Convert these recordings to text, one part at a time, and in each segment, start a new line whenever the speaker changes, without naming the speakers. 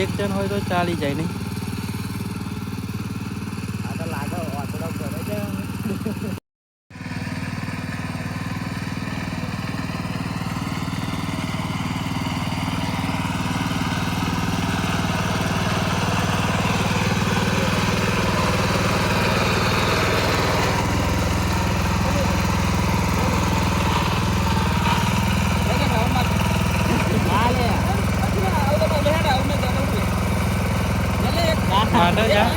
એક જણ હોય તો ચાલી જાય નહીં.
આ તો લાગે વાતડો કરે છે.
માટે જા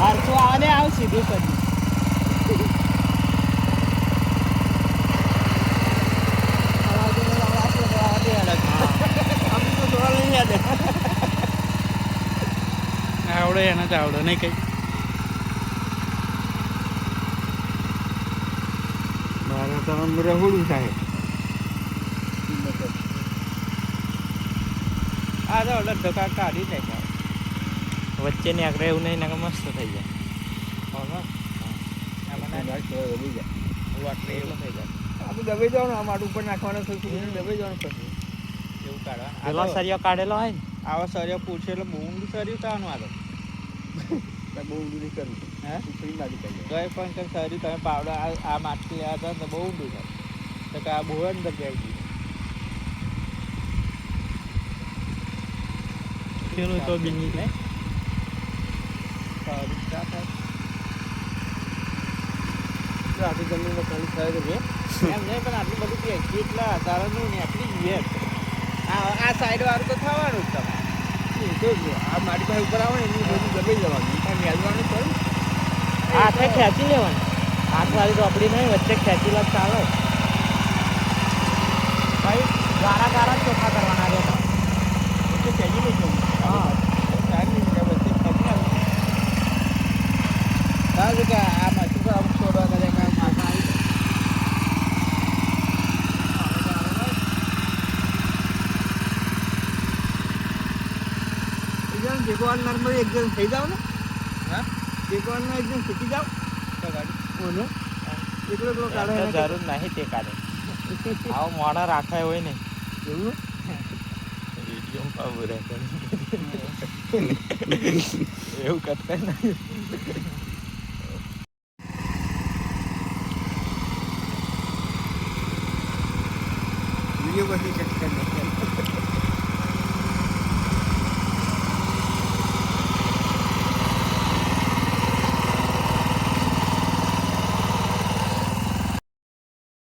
હરખું આવે આવ સીધું કરી
આવડે એને જ આવડે નહીં કઈ.
મારે તો રહોડું થાય.
આ તો ઓલા ધક્કા કાઢી નાખ્યા.
વચ્ચે ને આગળ એવું નહીં ને મસ્ત થઈ જાય.
આપણે દબાઈ જવાનું આમ આટલું ઉપર નાખવાનું દબાઈ જવાનું પછી એવું કાઢવાનું.
પેલો સરિયો કાઢેલો હોય ને
આવા સરિયો પૂછે એટલે બહુ ઊંડું સરિયું થવાનું આગળ
બહુ ઊંડું નહીં કરવું.
હે
ઉપરી બાજુ કરીએ.
તો એ પણ કંઈક સરિયું તમે પાવડર આ માટી લેવા હતા તો બહુ ઊંડું થાય તો કે આ બહુ અંદર જાય ગયું.
પેલું તો બીજી
ને સરિયું
આખી જમીનમાં ખાલી થાય તો છે
એમ નહીં પણ આટલું બધું કે કેટલા હજારોનું નીકળી ગયું આ સાઈડ વાળું તો થવાનું જ તમારે.
આ મારી પાસે ઉપર આવે ને એની બધું દબાઈ જવાનું મેળવાનું ખરું.
હાથે ખેંચી લેવાની. હાથ વાળી તો આપડી નહીં વચ્ચે ખેંચી લે ચાલો. ભાઈ ગારા ગારા ચોખા કરવાના રહેતા.
એટલે ખેંચી લઈ જવું.
હા
સારી રીતે વચ્ચે ખેંચી આવું. કારણ કે આ મશીન પર અમુક છોડવા કરે કે માથા આવી
જાય. ભેગવાન નર્મદ એકદમ થઈ જાવ ને.
હા
ભેગવાનમાં એકદમ શીખી જાવ.
તો ગાડી
ઓને એકલો એકલો કાઢો
તો
એના
જરૂર નહીં તે કાઢે. આવો મોડા રાખાય હોય ને
એવું
વિડીયોમાં પૂરે એવું કરતા નહીં.
વિડીયો પછી ચેક કરી